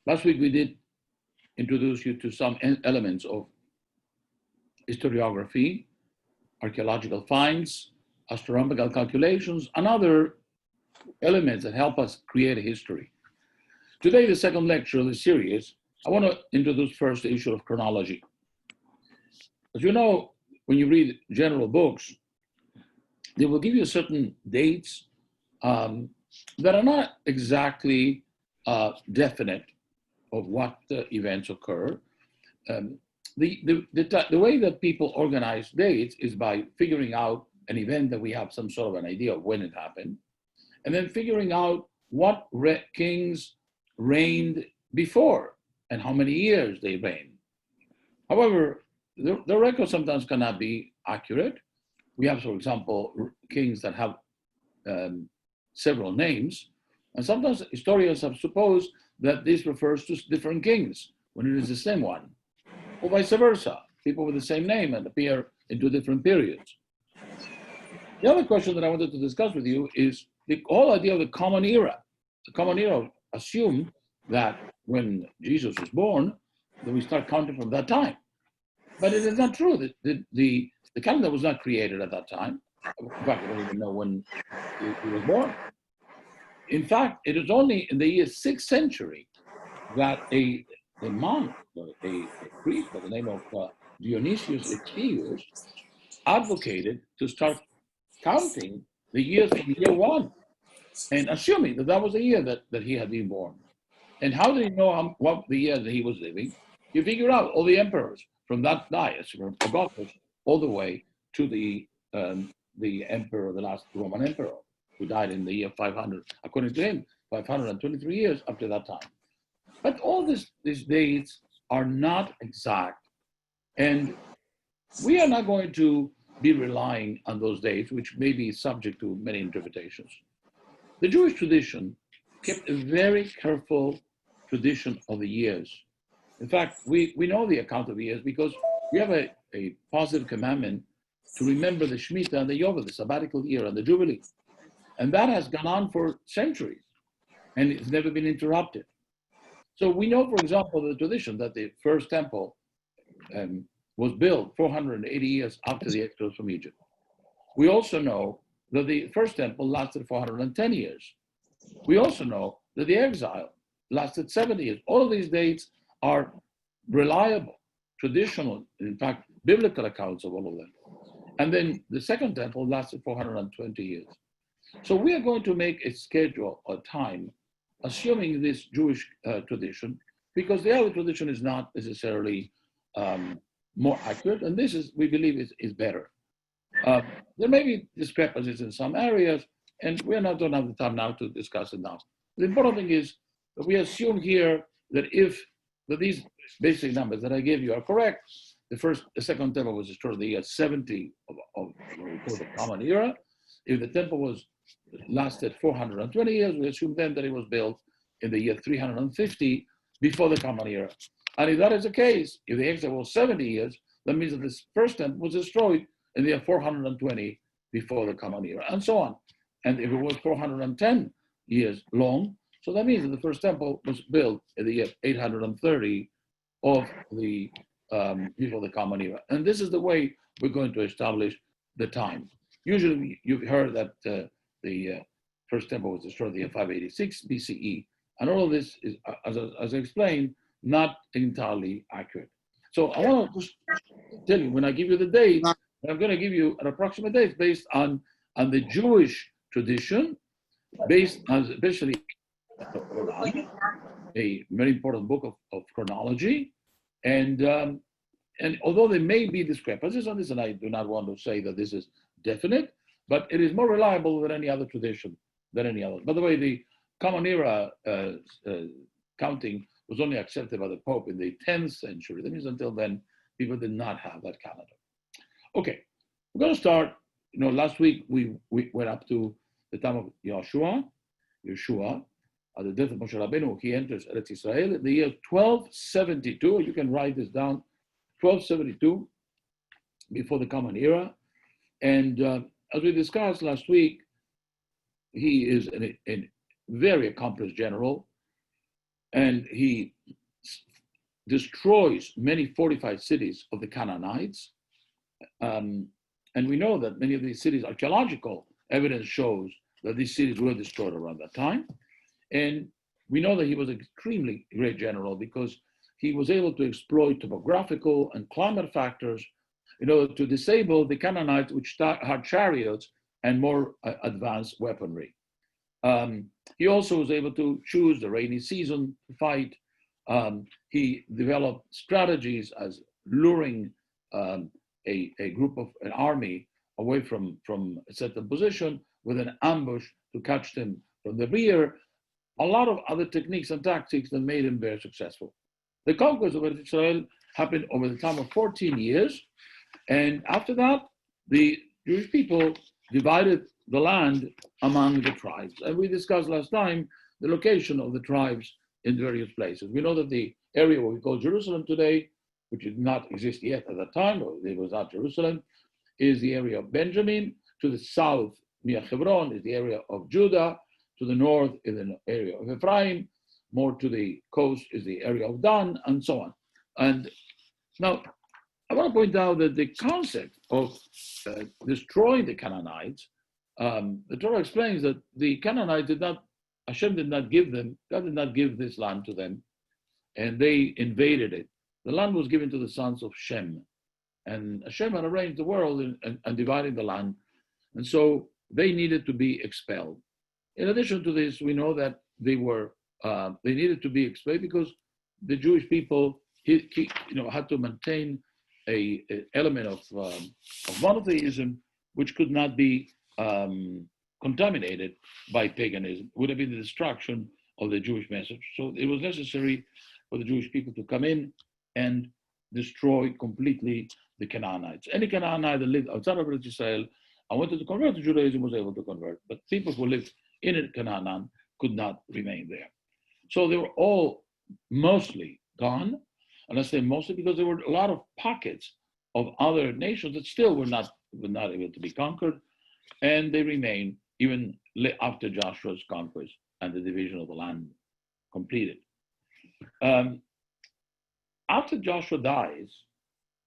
Last week we did introduce you to some elements of historiography, archaeological finds, astronomical calculations, and other elements that help us create a history. Today, the second lecture of the series, I want to introduce first the issue of chronology. As you know, when you read general books, they will give you certain dates that are not exactly definite of what events occur. The way that people organize dates is by figuring out an event that we have some sort of an idea of when it happened, and then figuring out what kings reigned before and how many years they reigned. However, the record sometimes cannot be accurate. We have, for example, kings that have several names, and sometimes historians have supposed that this refers to different kings when it is the same one, or vice versa, people with the same name and appear in two different periods. The other question that I wanted to discuss with you is the whole idea of the common era. The common era assumed that when Jesus was born, that we start counting from that time. But it is not true. The calendar was not created at that time. In fact, I don't even know when he was born. In fact, it is only in the year 6th century that a monk, a priest by the name of Dionysius Exius, advocated to start counting the years from year 1 and assuming that that was the year that he had been born. And how did he know what the year that he was living? You figure out all the emperors from that dais, from Augustus, all the way to the emperor, the last Roman emperor, who died in the year 500, according to him, 523 years after that time. But all these dates are not exact. And we are not going to be relying on those dates, which may be subject to many interpretations. The Jewish tradition kept a very careful tradition of the years. In fact, we know the account of the years because we have a positive commandment to remember the Shemitah and the Yovel, the sabbatical year and the Jubilee. And that has gone on for centuries, and it's never been interrupted. So we know, for example, the tradition that the first temple was built 480 years after the exodus from Egypt. We also know that the first temple lasted 410 years. We also know that the exile lasted 70 years. All of these dates are reliable, traditional, in fact, biblical accounts of all of them. And then the second temple lasted 420 years. So we are going to make a schedule, a time, assuming this Jewish tradition, because the other tradition is not necessarily more accurate, and this is, we believe, is better. There may be discrepancies in some areas, and we don't have the time now to discuss it now. The important thing is that we assume here that that these basic numbers that I gave you are correct, the second temple was destroyed in the year 70 of what we call the Common Era. If the temple lasted 420 years, we assume then that it was built in the year 350 before the Common Era. And if that is the case, if the exile was 70 years, that means that this first temple was destroyed in the year 420 before the Common Era, and so on. And if it was 410 years long, so that means that the first temple was built in the year 830 of the before the Common Era. And this is the way we're going to establish the time. Usually, you've heard that the first temple was destroyed in the year 586 BCE, and all of this is, as I explained, not entirely accurate. So I want to just tell you, when I give you the dates, I'm going to give you an approximate date based on the Jewish tradition, based on especially a very important book of chronology, and although there may be discrepancies on this, and I do not want to say that this is definite, but it is more reliable than any other tradition, than any other. By the way, the Common Era counting was only accepted by the Pope in the 10th century. That means until then, people did not have that calendar. Okay, we're going to start. Last week we went up to the time of Yeshua, at the death of Moshe Rabbeinu. He enters Eretz Israel in the year 1272. You can write this down, 1272, before the Common Era. And as we discussed last week, he is a very accomplished general. and he destroys many fortified cities of the Canaanites. And we know that many of these cities, archaeological evidence shows that these cities were destroyed around that time. And we know that he was an extremely great general because he was able to exploit topographical and climate factors in order to disable the Canaanites, which had chariots and more advanced weaponry. He also was able to choose the rainy season to fight. He developed strategies as luring a group of an army away from a certain position with an ambush to catch them from the rear. A lot of other techniques and tactics that made him very successful. The conquest of Israel happened over the time of 14 years. And after that, the Jewish people divided the land among the tribes. And we discussed last time the location of the tribes in various places. We know that the area what we call Jerusalem today, which did not exist yet at that time, or it was not Jerusalem, is the area of Benjamin. To the south, near Hebron, is the area of Judah. To the north is the area of Ephraim. More to the coast is the area of Dan, and so on. And now, I want to point out that the concept of destroying the Canaanites, the Torah explains that the Canaanites Hashem did not give them, God did not give this land to them, and they invaded it. The land was given to the sons of Shem, and Hashem had arranged the world and divided the land, and so they needed to be expelled. In addition to this, we know that they needed to be expelled because the Jewish people had to maintain an element of monotheism, which could not be contaminated by paganism. It would have been the destruction of the Jewish message. So it was necessary for the Jewish people to come in and destroy completely the Canaanites. Any Canaanite that lived outside of Israel and wanted to convert to Judaism was able to convert, but people who lived in Canaan could not remain there. So they were all mostly gone, and I say mostly because there were a lot of pockets of other nations that still were not able to be conquered, and they remained even after Joshua's conquest and the division of the land completed. After Joshua dies,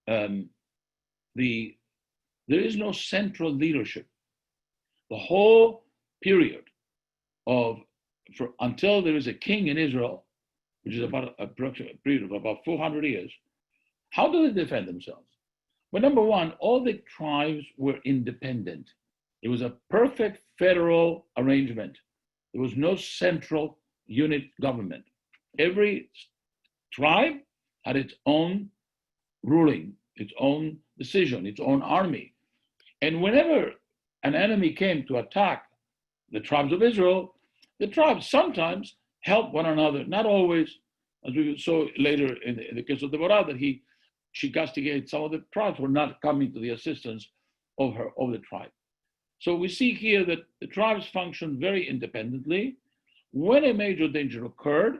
there is no central leadership. The whole period until there is a king in Israel, which is about a period of about 400 years, how do they defend themselves? Well, number one, all the tribes were independent. It was a perfect federal arrangement. There was no central unit government. Every tribe had its own ruling, its own decision, its own army. And whenever an enemy came to attack the tribes of Israel, the tribes sometimes helped one another, not always, as we saw later in the case of Deborah, that she castigated some of the tribes who were not coming to the assistance of the tribe. So we see here that the tribes functioned very independently. When a major danger occurred,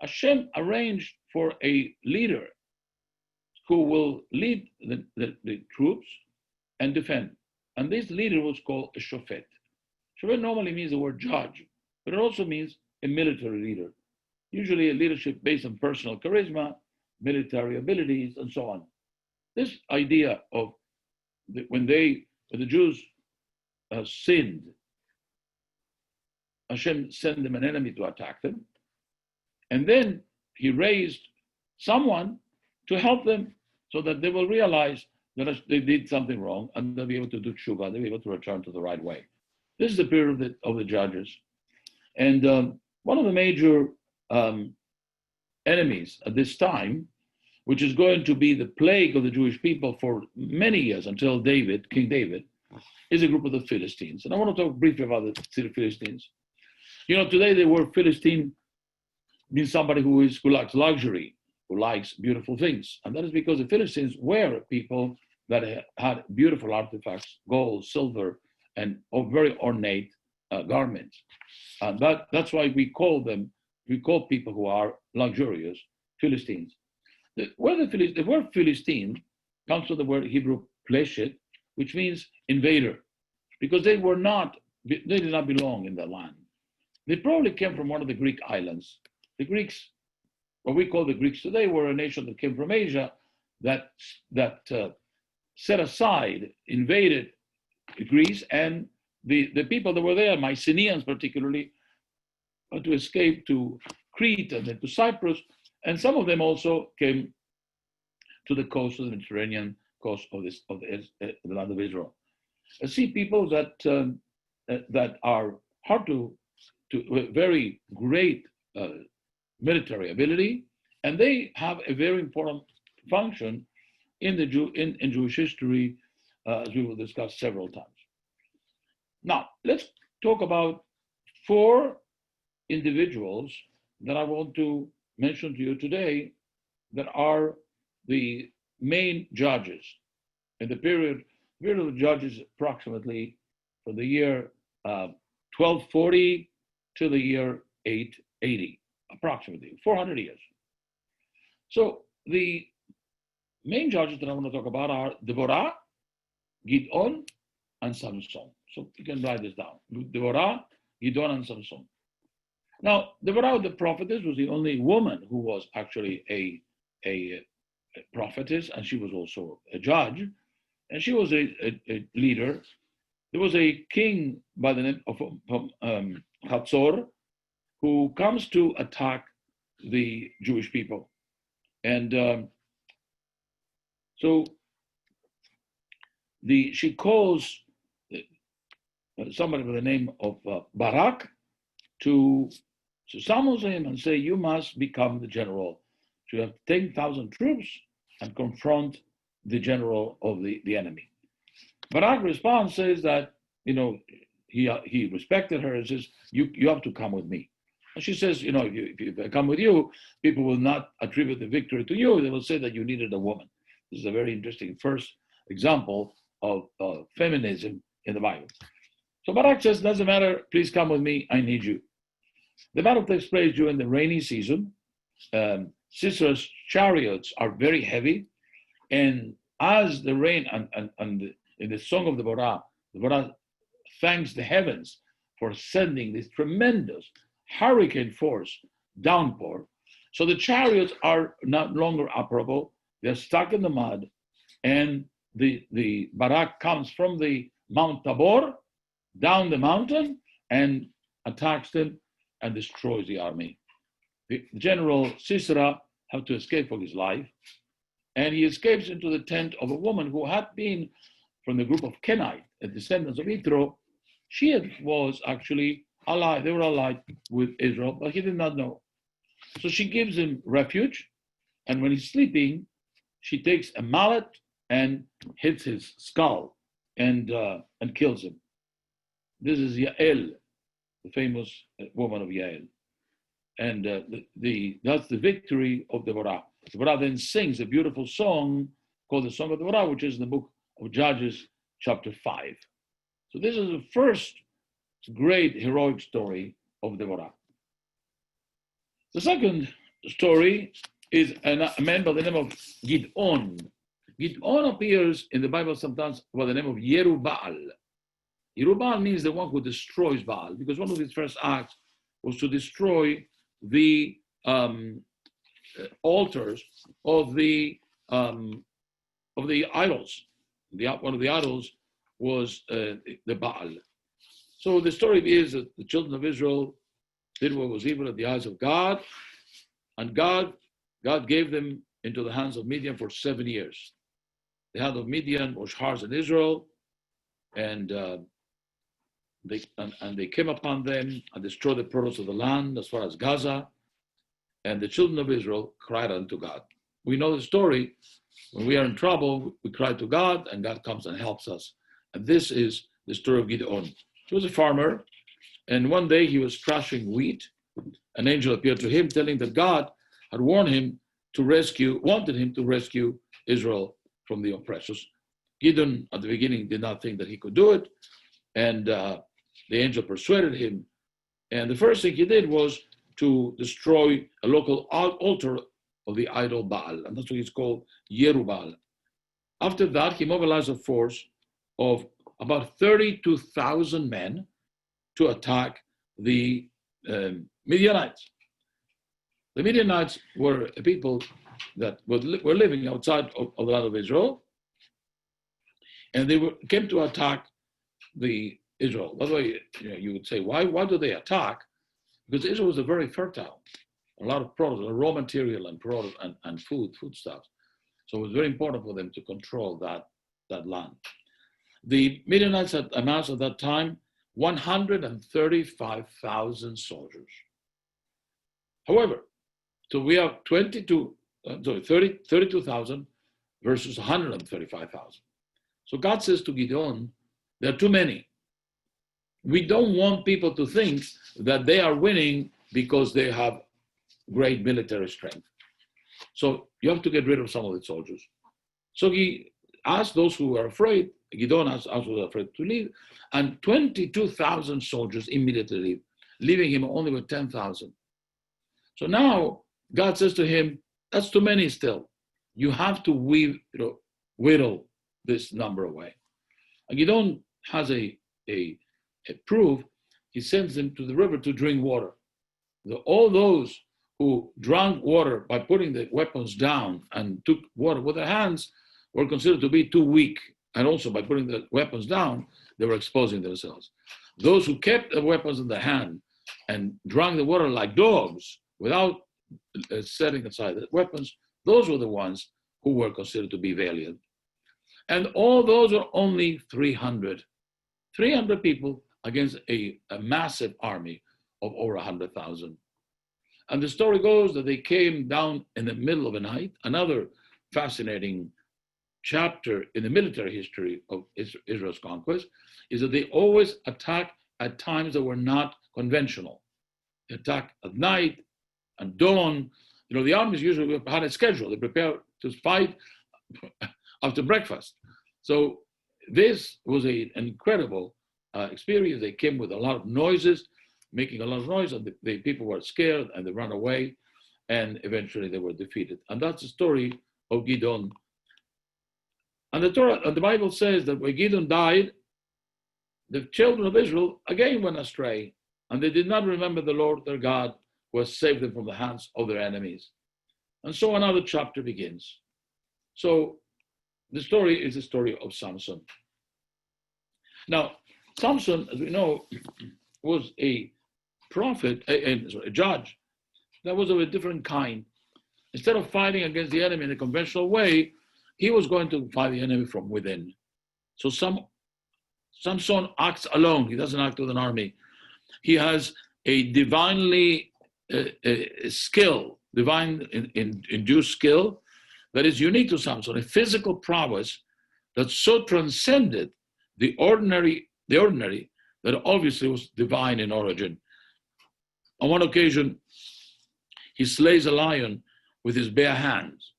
Hashem arranged for a leader who will lead the troops and defend. And this leader was called a shofet. Shofet normally means the word judge, but it also means a military leader, usually a leadership based on personal charisma, military abilities, and so on. This idea of when the Jews sinned, Hashem sent them an enemy to attack them, and then he raised someone to help them so that they will realize that they did something wrong and they'll be able to do tshuva, they'll be able to return to the right way. This is the period of the judges. And one of the major enemies at this time, which is going to be the plague of the Jewish people for many years until King David, is a group of the Philistines. And I want to talk briefly about the Philistines. Today the word Philistine means somebody who likes luxury, who likes beautiful things. And that is because the Philistines were people that had beautiful artifacts, gold, silver, and very ornate garments. But that's why we call people who are luxurious Philistines. The word Philistine comes from the word Hebrew pleshet, which means invader, because they did not belong in the land. They probably came from one of the Greek islands. The Greeks what we call the Greeks today, were a nation that came from Asia that set aside, invaded Greece, and the people that were there, Mycenaeans particularly, to escape to Crete and then to Cyprus, and some of them also came to the coast of the Mediterranean coast of the land of Israel. See people that are hard to very great military ability, and they have a very important function in Jewish history, as we will discuss several times. Now, let's talk about 4 individuals that I want to mention to you today that are the main judges in the period of judges, approximately from the year 1240 to the year 880, approximately 400 years. So the main judges that I want to talk about are Deborah, Gideon, and Samson. So you can write this down. Deborah, Gideon, and Samson. Now, Deborah, the prophetess, was the only woman who was actually a prophetess, and she was also a judge, and she was a leader. There was a king by the name of Hatzor who comes to attack the Jewish people. And so she calls somebody by the name of Barak to summons him and say, you must become the general. So you have 10,000 troops and confront the general of the enemy. Barak responds, says that, he respected her and says, you have to come with me. And she says, if I come with you, people will not attribute the victory to you. They will say that you needed a woman. This is a very interesting first example of feminism in the Bible. So Barak says, doesn't matter, please come with me, I need you. The battle takes place during the rainy season. Sisera's chariots are very heavy, and as the rain, and in the song of Deborah thanks the heavens for sending this tremendous hurricane force downpour. So the chariots are not longer operable, they're stuck in the mud, and the Barak comes from the Mount Tabor down the mountain and attacks them and destroys the army. The general Sisera had to escape for his life, and he escapes into the tent of a woman who had been from the group of Kenite, a descendants of Yitro. She was actually allied, they were allied with Israel, but he did not know. So she gives him refuge, and when he's sleeping, she takes a mallet and hits his skull and kills him. This is Yael, the famous woman of Yael. And that's the victory of Deborah. Deborah then sings a beautiful song called the Song of Deborah, which is in the book of Judges, chapter 5. So this is the first great heroic story of Deborah. The second story is a man by the name of Gideon. Gideon appears in the Bible sometimes by the name of Yerubbaal. Yerubbaal means the one who destroys Baal, because one of his first acts was to destroy the altars of the idols. One of the idols was the Baal. So the story is that the children of Israel did what was evil at the eyes of God, and God gave them into the hands of Midian for 7 years. The hand of Midian was harsh in Israel, and they came upon them and destroyed the produce of the land as far as Gaza, and the children of Israel cried unto God. We know the story. When we are in trouble, we cry to God, and God comes and helps us. And this is the story of Gideon. He was a farmer, and one day he was thrashing wheat. An angel appeared to him, telling that God had wanted him to rescue Israel from the oppressors. Gideon, at the beginning, did not think that he could do it, and the angel persuaded him. And the first thing he did was to destroy a local altar of the idol Baal, and that's what it's called, Yerubbaal. After that, he mobilized a force of about 32,000 men to attack the Midianites. The Midianites were a people that were living outside of the land of Israel, and they came to attack the Israel. By the way, you would say, why do they attack? Because Israel was a very fertile, a lot of products, raw material and product and foodstuffs. So it was very important for them to control that land. The Midianites had amassed at that time 135,000 soldiers. However, so we have 32,000 versus 135,000. So God says to Gideon, there are too many. We don't want people to think that they are winning because they have great military strength. So you have to get rid of some of the soldiers. So he asked those who were afraid, Gideon asked those who were afraid to leave, and 22,000 soldiers immediately leave, leaving him only with 10,000. So now God says to him, that's too many still. You have to whittle this number away. And Gideon has a proof. He sends them to the river to drink water. All those who drank water by putting the weapons down and took water with their hands were considered to be too weak. And also by putting the weapons down, they were exposing themselves. Those who kept the weapons in their hand and drank the water like dogs without setting aside the weapons, those were the ones who were considered to be valiant. And all those are only 300 people against a massive army of over 100,000. And the story goes that they came down in the middle of the night. Another fascinating chapter in the military history of Israel's conquest is that they always attack at times that were not conventional. They attack at night and dawn. The armies usually had a schedule. They prepare to fight after breakfast. So this was an incredible experience. They came with a lot of noises, making a lot of noise, and the people were scared and they ran away, and eventually they were defeated. And that's the story of Gideon. And the Bible says that when Gideon died, the children of Israel again went astray, and they did not remember the Lord their God, who has saved them from the hands of their enemies. And so another chapter begins. So the story is the story of Samson. Now, Samson, as we know, was a prophet, a judge that was of a different kind. Instead of fighting against the enemy in a conventional way, he was going to fight the enemy from within. So Samson acts alone. He doesn't act with an army. He has a divinely skill, divine induced skill that is unique to Samson, a physical prowess that so transcended the ordinary that obviously was divine in origin. On one occasion, he slays a lion with his bare hands.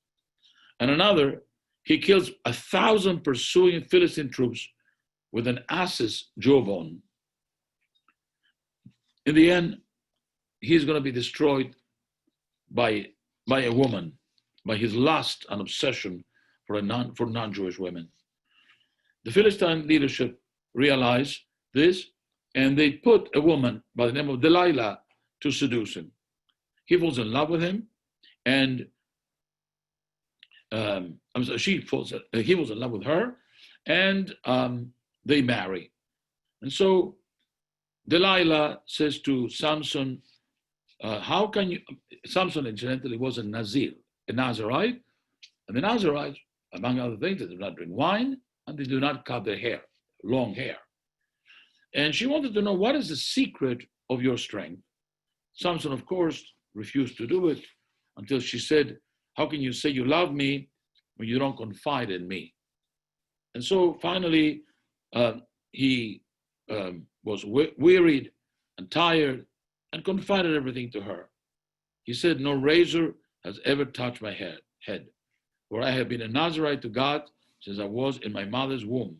And another, he kills 1,000 pursuing Philistine troops with an ass's jawbone. In the end, he's going to be destroyed by a woman, by his lust and obsession for non-Jewish women. The Philistine leadership realized this, and they put a woman by the name of Delilah to seduce him. He falls in love with him, and he falls in love with her, and they marry. And so Delilah says to Samson, how can you, Samson incidentally was a Nazirite, and the Nazirites, among other things, they do not drink wine, and they do not cut their hair, long hair. And she wanted to know, what is the secret of your strength? Samson, of course, refused to do it until she said, how can you say you love me when you don't confide in me? And so finally, he was wearied and tired and confided everything to her. He said, no razor has ever touched my head, for I have been a Nazirite to God since I was in my mother's womb.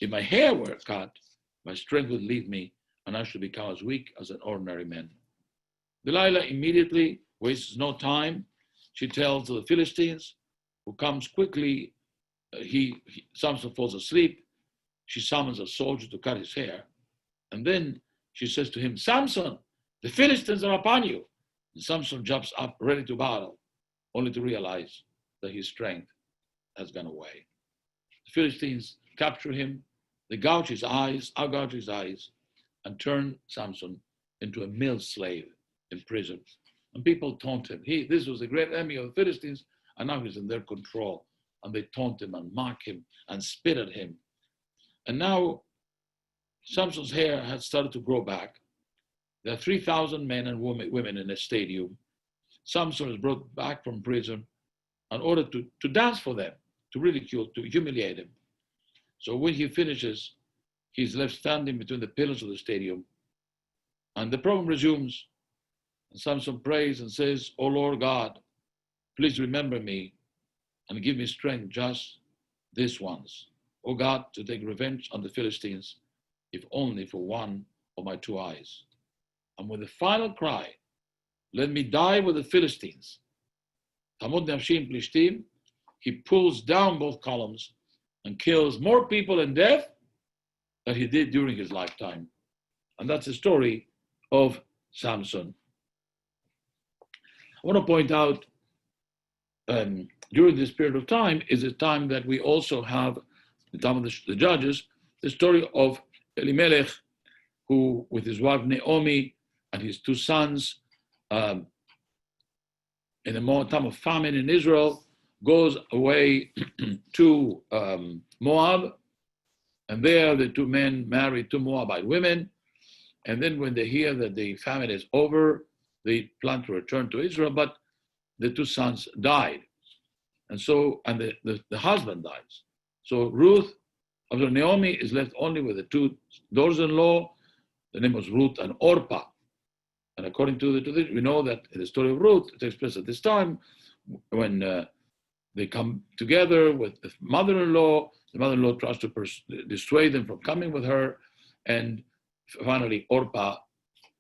If my hair were cut, my strength would leave me, and I should become as weak as an ordinary man. Delilah immediately wastes no time. She tells the Philistines, who comes quickly. Samson falls asleep. She summons a soldier to cut his hair. And then she says to him, Samson, the Philistines are upon you. Samson jumps up ready to battle, only to realize that his strength has gone away. The Philistines capture him, they gouge his eyes, and turn Samson into a male slave in prison. And people taunt him. This was a great enemy of the Philistines, and now he's in their control. And they taunt him and mock him and spit at him. And now Samson's hair had started to grow back. There are 3,000 men and women in a stadium. Samson is brought back from prison in order to dance for them, to ridicule, to humiliate him. So when he finishes, he's left standing between the pillars of the stadium. And the program resumes. And Samson prays and says, "O Lord God, please remember me and give me strength just this once. O God, to take revenge on the Philistines, if only for one of my two eyes." And with the final cry, "Let me die with the Philistines," he pulls down both columns and kills more people in death than he did during his lifetime. And that's the story of Samson. I want to point out during this period of time is a time that we also have, the time of the Judges, the story of Elimelech, who with his wife Naomi and his two sons, in a time of famine in Israel, goes away to Moab, and there the two men marry two Moabite women, and then when they hear that the famine is over, they plan to return to Israel, but the two sons died, and the husband dies. So Naomi is left only with the two daughters-in-law. The name was Ruth and Orpah. And according to we know that in the story of Ruth, it takes place at this time when they come together with the mother-in-law. The mother-in-law tries to dissuade them from coming with her. And finally, Orpah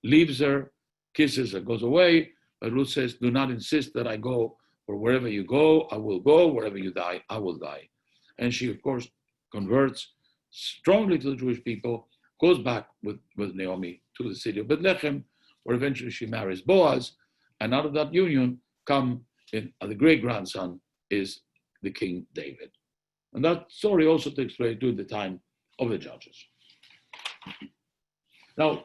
leaves her, kisses her, goes away. But Ruth says, "Do not insist that I go, for wherever you go, I will go. Wherever you die, I will die." And she, of course, converts strongly to the Jewish people, goes back with Naomi to the city of Bethlehem, where eventually she marries Boaz, and out of that union the great-grandson is the King David. And that story also takes place during the time of the Judges. Now,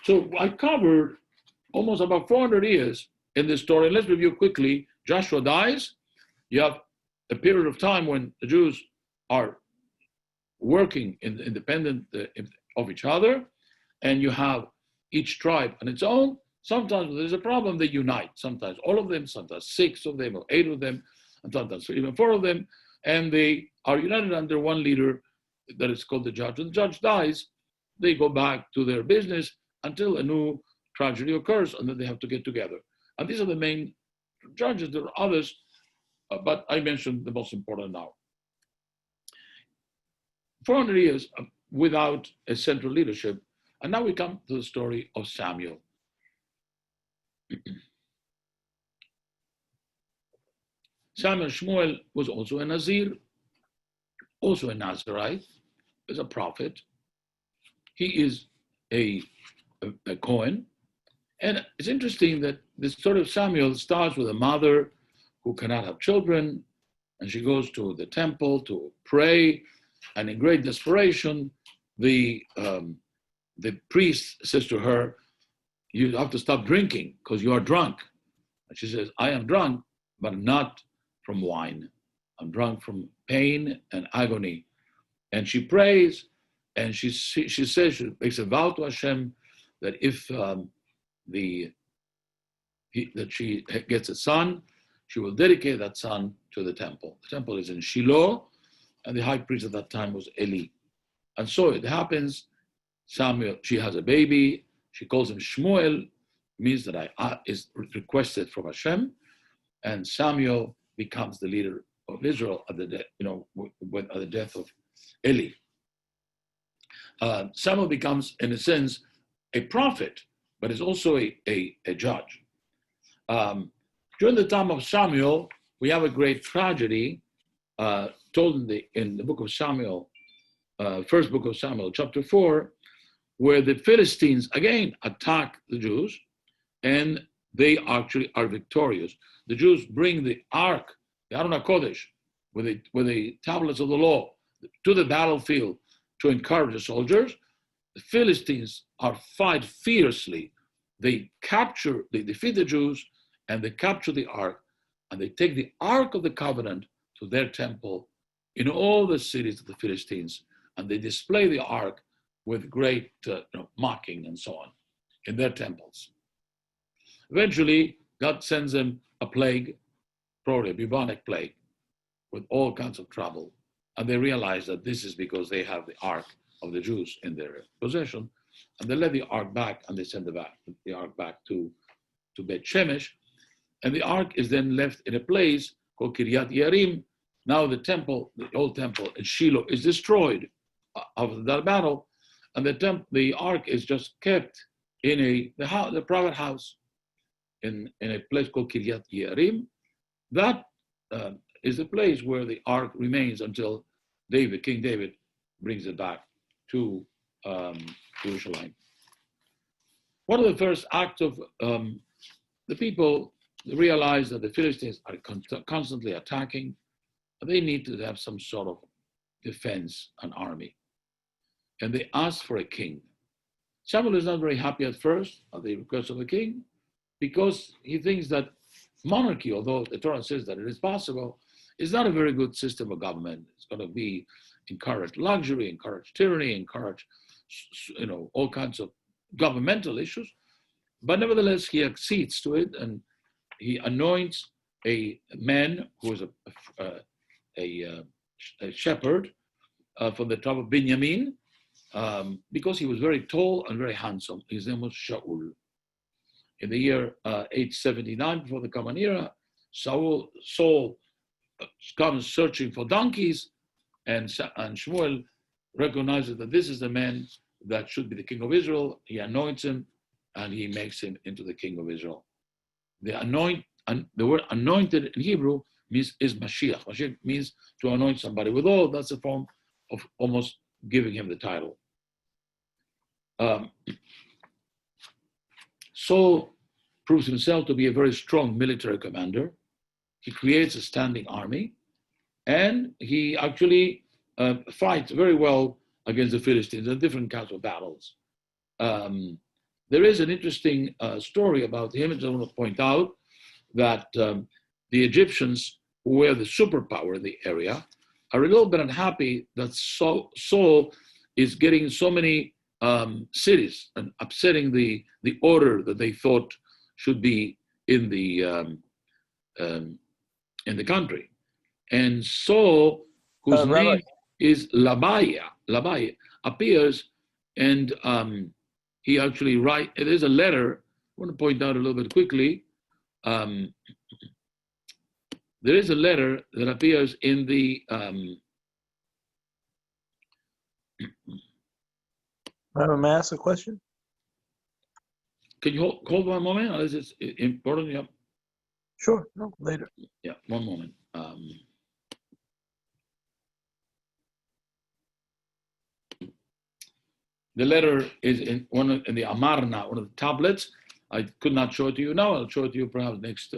so I covered almost about 400 years in this story. Let's review quickly. Joshua dies. You have a period of time when the Jews are working independent of each other, and you have each tribe on its own. Sometimes there's a problem, they unite. Sometimes all of them, sometimes 6 of them or 8 of them, and sometimes even 4 of them, and they are united under one leader that is called the judge. When the judge dies, they go back to their business until a new tragedy occurs, and then they have to get together. And these are the main judges. There are others, but I mentioned the most important now. 400 years without a central leadership. And now we come to the story of Samuel. Samuel Shmuel was also a Nazir, also a Nazirite, is a prophet. He is a Cohen. And it's interesting that the story of Samuel starts with a mother who cannot have children, and she goes to the temple to pray, and in great desperation, the priest says to her, "You have to stop drinking because you are drunk." And she says, "I am drunk, but not from wine. I'm drunk from pain and agony." And she prays, and she says, she makes a vow to Hashem that if that she gets a son, she will dedicate that son to the temple. The temple is in Shiloh, and the high priest at that time was Eli. And so it happens. She has a baby. She calls him Shmuel, means that is requested from Hashem, and Samuel becomes the leader of Israel at the death of Eli. Samuel becomes, in a sense, a prophet, but is also a judge. During the time of Samuel, we have a great tragedy told in the book of Samuel, first book of Samuel, chapter 4, where the Philistines again attack the Jews, and they actually are victorious. The Jews bring the ark, the Aron HaKodesh, with the tablets of the law, to the battlefield to encourage the soldiers. The Philistines fight fiercely. They defeat the Jews, and they capture the ark, and they take the Ark of the Covenant to their temple in all the cities of the Philistines, and they display the ark with great mocking and so on in their temples. Eventually, God sends them a plague, probably a bubonic plague, with all kinds of trouble, and they realize that this is because they have the ark of the Jews in their possession, and they let the ark back, and they send the ark back to Beit Shemesh, and the ark is then left in a place called Kiryat Yearim. Now the old temple in Shiloh, is destroyed after that battle, and the ark is just kept in the private house in a place called Kiryat Yearim. That is the place where the ark remains until King David, brings it back to Jerusalem. One of the first acts of the people realize that the Philistines are constantly attacking. They need to have some sort of defense, an army. And they ask for a king. Samuel is not very happy at first at the request of the king, because he thinks that monarchy, although the Torah says that it is possible, is not a very good system of government. It's going to encourage luxury, encourage tyranny, encourage all kinds of governmental issues. But nevertheless, he accedes to it, and he anoints a man who is a shepherd from the tribe of Benjamin, because he was very tall and very handsome. His name was Shaul. In the year 879 before the Common Era, Saul comes searching for donkeys, and Shmuel recognizes that this is the man that should be the king of Israel. He anoints him, and he makes him into the king of Israel. The word anointed in Hebrew is Mashiach. Mashiach means to anoint somebody with oil. That's a form of almost giving him the title. Saul proves himself to be a very strong military commander. He creates a standing army, and he actually fights very well against the Philistines in different kinds of battles. There is an interesting story about him. I just want to point out that the Egyptians, who were the superpower in the area, are a little bit unhappy that Saul is getting so many cities and upsetting the order that they thought should be in the country. And Saul, whose name is Labaya, appears, and he actually writes. There's a letter. I want to point out a little bit quickly. There is a letter that appears in the. May I ask a question? Can you hold 1 moment? Unless it's important. Yeah. Sure. No, later. Yeah, 1 moment. The letter is in the Amarna, one of the tablets. I could not show it to you now. I'll show it to you perhaps next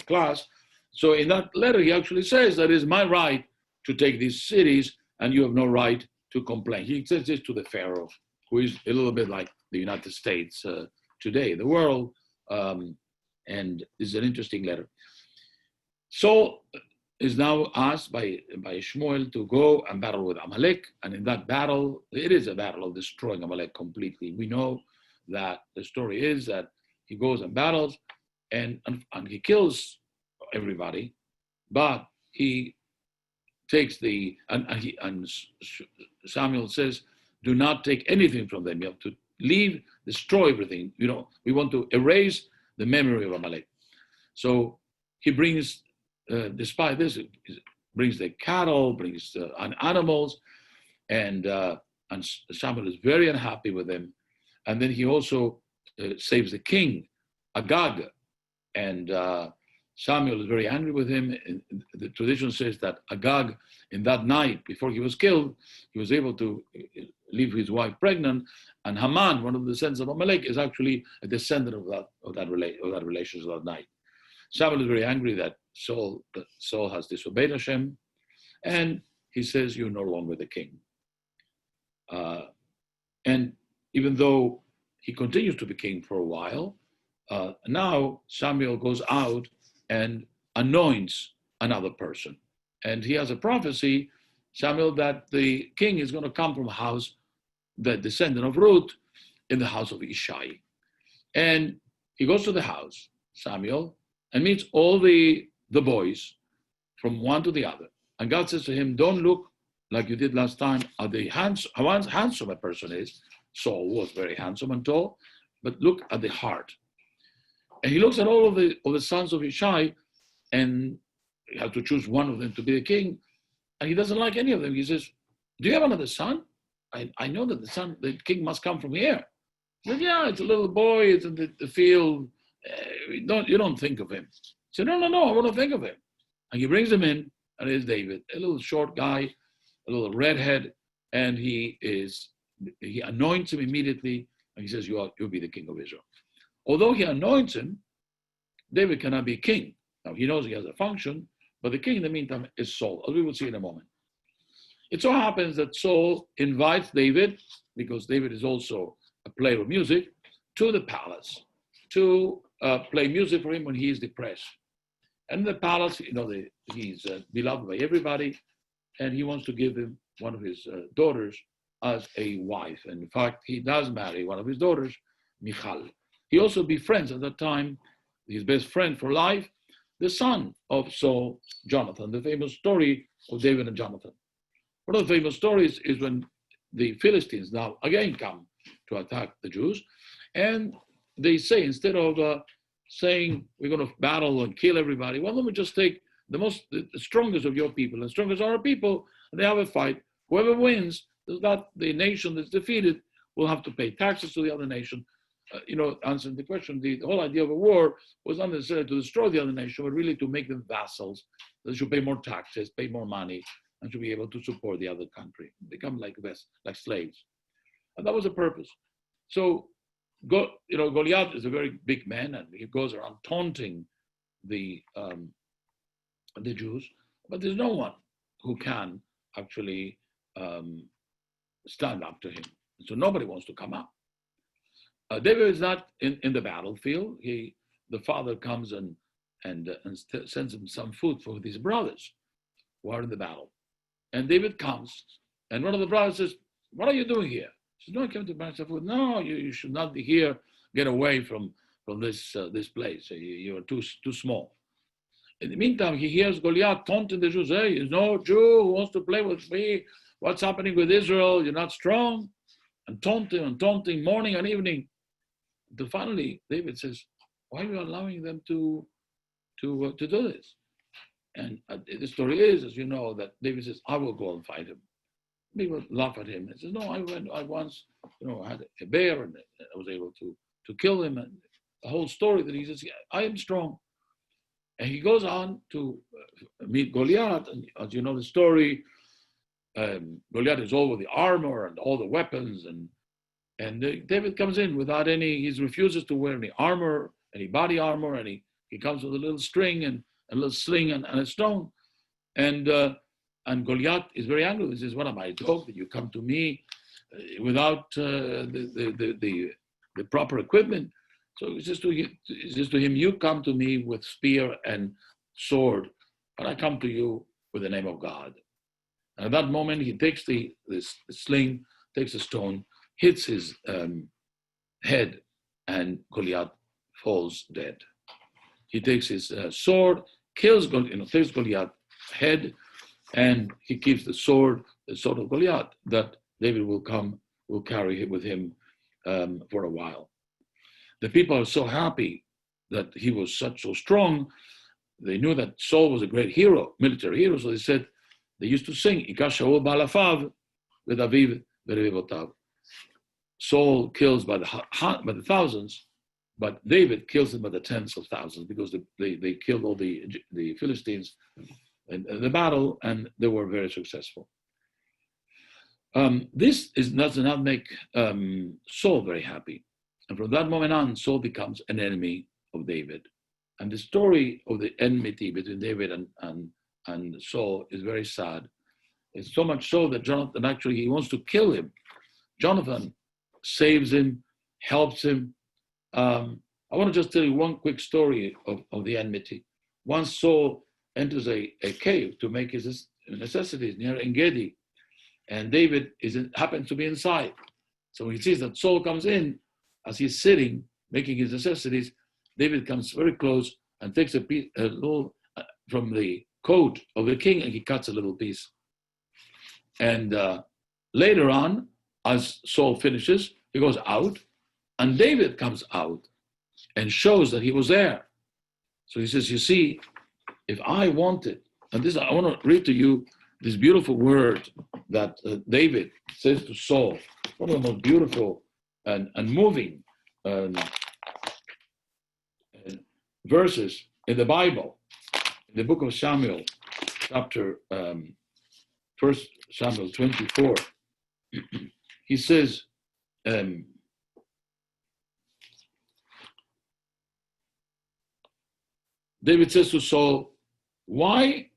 class. So in that letter, he actually says that it is my right to take these cities, and you have no right to complain. He says this to the Pharaoh, who is a little bit like the United States today, the world, and is an interesting letter. Saul is now asked by Shmuel to go and battle with Amalek, and in that battle, it is a battle of destroying Amalek completely. We know that the story is that he goes and battles, and he kills everybody, but he takes and Samuel says, do not take anything from them. You have to destroy everything. We want to erase the memory of Amalek. So he brings, despite this, brings the cattle, brings animals, and Samuel is very unhappy with him. And then he also saves the king, Agag, and Samuel is very angry with him. The tradition says that Agag, in that night before he was killed, he was able to leave his wife pregnant, and Haman, one of the descendants of Amalek, is actually a descendant of that relationship that night. Samuel is very angry that Saul has disobeyed Hashem, and he says, "You're no longer the king." And even though he continues to be king for a while, now Samuel goes out and anoints another person. And he has a prophecy, Samuel, that the king is going to come from a house, the descendant of Ruth, in the house of Ishai. And he goes to the house, Samuel, and meets all the boys from one to the other. And God says to him, don't look like you did last time at how handsome a person is. Saul was very handsome and tall, but look at the heart. And he looks at all of the sons of Ishai, and he has to choose one of them to be the king, and he doesn't like any of them. He says, do you have another son? I know that the king must come from here. He said, yeah, it's a little boy, it's in the field. You don't think of him. He said, no, I want to think of him. And he brings him in, and it is David, a little short guy, a little redhead, and he anoints him immediately, and he says, you'll be the king of Israel. Although he anoints him, David cannot be king. Now, he knows he has a function, but the king in the meantime is Saul, as we will see in a moment. It so happens that Saul invites David, because David is also a player of music, to the palace to play music for him when he is depressed. And in the palace, he's beloved by everybody, and he wants to give him one of his daughters as a wife. And in fact, he does marry one of his daughters, Michal. He also befriends at that time his best friend for life, the son of Saul, Jonathan, the famous story of David and Jonathan. One of the famous stories is when the Philistines now again come to attack the Jews, and they say, instead of saying we're going to battle and kill everybody, well, let me just take the strongest of your people, and strongest are our people, and they have a fight. Whoever wins, the nation that's defeated will have to pay taxes to the other nation. Answering the question, the whole idea of a war was not necessarily to destroy the other nation, but really to make them vassals. They should pay more taxes, pay more money, and should be able to support the other country, become like slaves. And that was the purpose. So, Goliath is a very big man, and he goes around taunting the Jews, but there's no one who can actually stand up to him. So nobody wants to come up. David is not in the battlefield. The father comes and sends him some food for his brothers who are in the battle. And David comes, and one of the brothers says, "What are you doing here?" He says, "No, I came to buy some food." "No, you should not be here. Get away from this place. You are too small." In the meantime, he hears Goliath taunting the Jews. "Hey, there's no Jew who wants to play with me. What's happening with Israel? You're not strong." And taunting morning and evening. Until finally, David says, "Why are you allowing them to do this?" And the story is, as you know, that David says, "I will go and fight him." People laugh at him and says, "No, I once, had a bear and I was able to kill him." And the whole story that he says, "I am strong." And he goes on to meet Goliath, and as you know the story, Goliath is all with the armor and all the weapons, and David comes in without he refuses to wear any armor, any body armor, and he comes with a little string and a little sling and a stone, and Goliath is very angry. He says, "What am I, a dog, that you come to me without the proper equipment?" So he says to him, "You come to me with spear and sword, but I come to you with the name of God." And at that moment, he takes the sling, takes a stone, hits his head, and Goliath falls dead. He takes his sword, takes Goliath's head, and he keeps the sword of Goliath that David will carry with him for a while. The people are so happy that he was so strong. They knew that Saul was a great hero, military hero, so they used to sing, "Ika Shaul ba'alafav v'David v'revivotav." Saul kills by the thousands, But David kills them by the tens of thousands because they killed all the Philistines in the battle, and they were very successful. This does not make Saul very happy. And from that moment on, Saul becomes an enemy of David. And the story of the enmity between David and Saul is very sad. It's so much so that Jonathan actually, he wants to kill him. Jonathan saves him, helps him. I want to just tell you one quick story of the enmity. Once Saul enters a cave to make his necessities near En-Gedi, and David happens to be inside. So he sees that Saul comes in as he's sitting, making his necessities. David comes very close and takes a little from the coat of the king, and he cuts a little piece. And later on, as Saul finishes, he goes out, and David comes out and shows that he was there. So he says, you see, if I wanted, and this, I want to read to you this beautiful word that David says to Saul, one of the most beautiful and moving verses in the Bible, in the book of Samuel, chapter 1 Samuel 24. He says, David says to Saul, why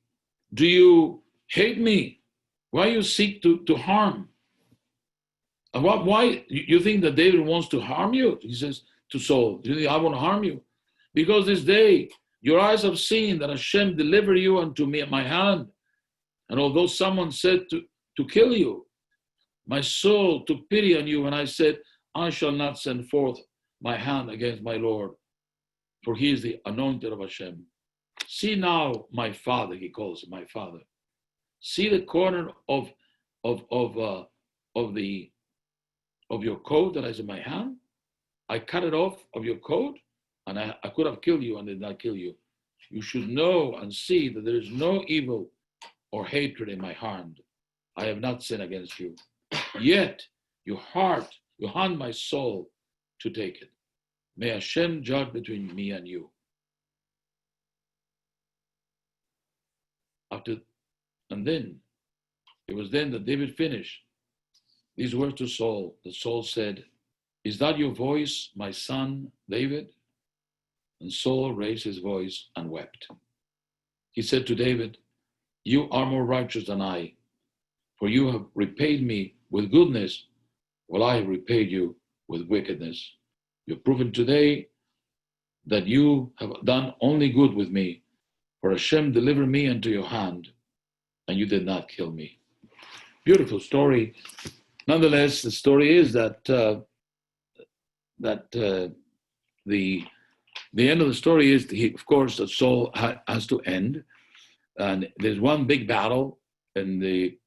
do you hate me? Why you seek to harm? And why you think that David wants to harm you? He says to Saul, do you think I want to harm you? Because this day your eyes have seen that Hashem delivered you unto me at my hand. And although someone said to kill you, my soul took pity on you, and I said, I shall not send forth my hand against my Lord, for he is the anointed of Hashem. See now, my father, he calls him my father. See the corner of your coat that is in my hand. I cut it off of your coat, and I could have killed you and did not kill you. You should know and see that there is no evil or hatred in my hand. I have not sinned against you. Yet you hunt my soul to take it. May Hashem judge between me and you. It was then that David finished these words to Saul. That Saul said, is that your voice, my son David? And Saul raised his voice and wept. He said to David, you are more righteous than I, for you have repaid me with goodness, while I have repaid you with wickedness. You have proven today that you have done only good with me, for Hashem delivered me into your hand, and you did not kill me. Beautiful story. Nonetheless, the story is that the end of the story is, of course, that Saul has to end. And there's one big battle in the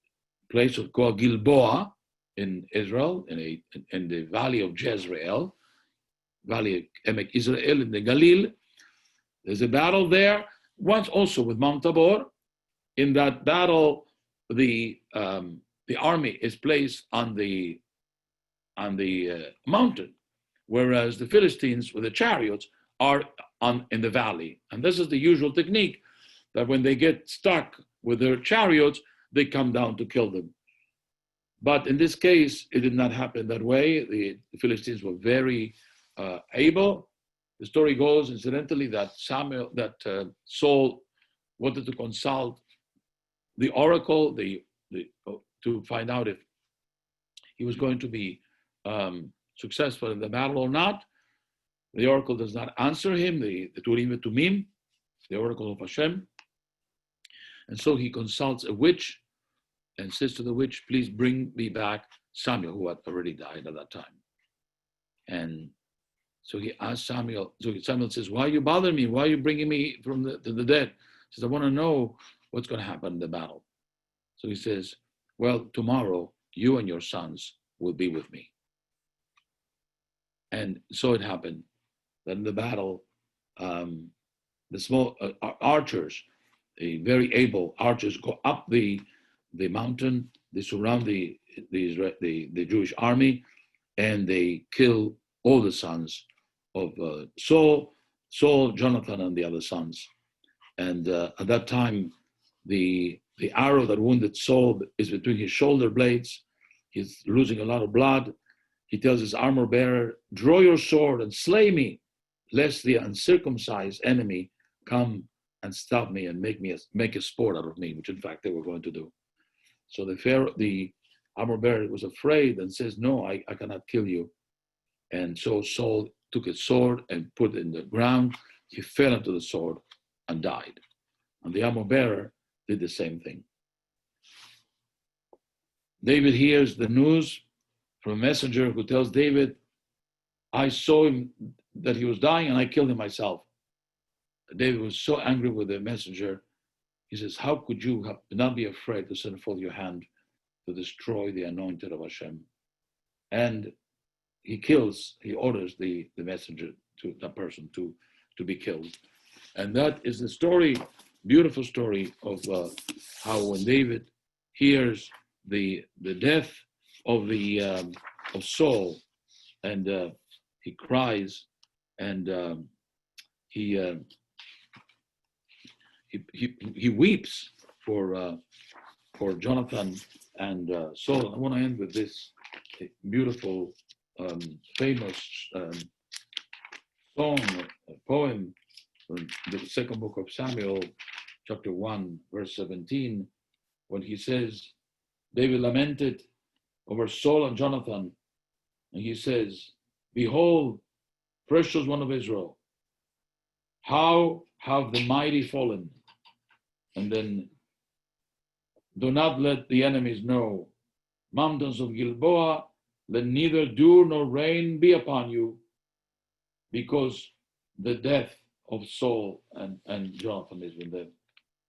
place called Gilboa in Israel, in the valley of Jezreel, valley of Emek Israel in the Galil. There's a battle there. Once also with Mount Tabor. In that battle, the army is placed on the mountain, whereas the Philistines with the chariots are in the valley. And this is the usual technique, that when they get stuck with their chariots, they come down to kill them. But in this case, it did not happen that way. The Philistines were very able. The story goes, incidentally, that Saul wanted to consult the oracle to find out if he was going to be successful in the battle or not. The oracle does not answer him, the Turim Tumim, the oracle of Hashem. And so he consults a witch and says to the witch, please bring me back Samuel, who had already died at that time. And so he asked Samuel, so Samuel says, why are you bothering me? Why are you bringing me from the dead? He says, I want to know what's going to happen in the battle. So he says, well, tomorrow you and your sons will be with me. And so it happened that in the battle, the small archers, the very able archers, go up the mountain. They surround the Jewish army, and they kill all the sons Saul, Jonathan, and the other sons. And at that time, the arrow that wounded Saul is between his shoulder blades. He's losing a lot of blood. He tells his armor bearer, "Draw your sword and slay me, lest the uncircumcised enemy come and stop me and make a sport out of me," which in fact they were going to do. So the armor bearer was afraid and says, "No, I cannot kill you." And so Saul took his sword and put it in the ground. He fell into the sword and died. And the armor bearer did the same thing. David hears the news from a messenger who tells David, "I saw him that he was dying and I killed him myself." David was so angry with the messenger. He says, "How could you not be afraid to send forth your hand to destroy the anointed of Hashem?" And he orders the messenger, to that person, to be killed. And that is the story, beautiful story of how when David hears the death of Saul, and he cries, and he weeps for Jonathan and Saul. I want to end with this beautiful, famous song, poem, from the second book of Samuel, chapter 1, verse 17, when he says, David lamented over Saul and Jonathan, and he says, "Behold, precious one of Israel, how have the mighty fallen?" And then, "Do not let the enemies know, mountains of Gilboa, let neither dew nor rain be upon you, because the death of Saul and Jonathan is with them.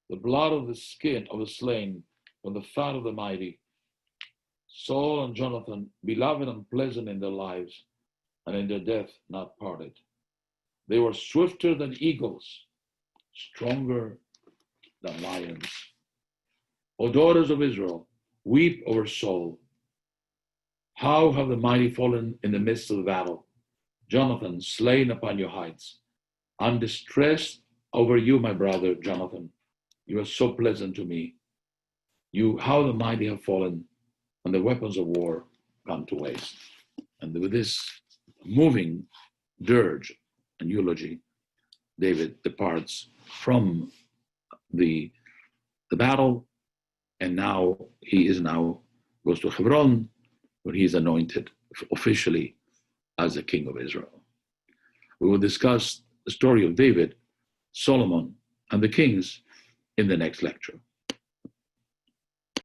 The blood of the skin of the slain, from the fat of the mighty, Saul and Jonathan, beloved and pleasant in their lives, and in their death not parted. They were swifter than eagles, stronger than lions. O daughters of Israel, weep over Saul. How have the mighty fallen in the midst of the battle? Jonathan, slain upon your heights. I'm distressed over you, my brother Jonathan. You are so pleasant to me. How the mighty have fallen, and the weapons of war come to waste." And with this moving dirge and eulogy, David departs from the battle, and now he goes to Hebron, where he is anointed officially as the king of Israel. We will discuss the story of David, Solomon, and the kings in the next lecture.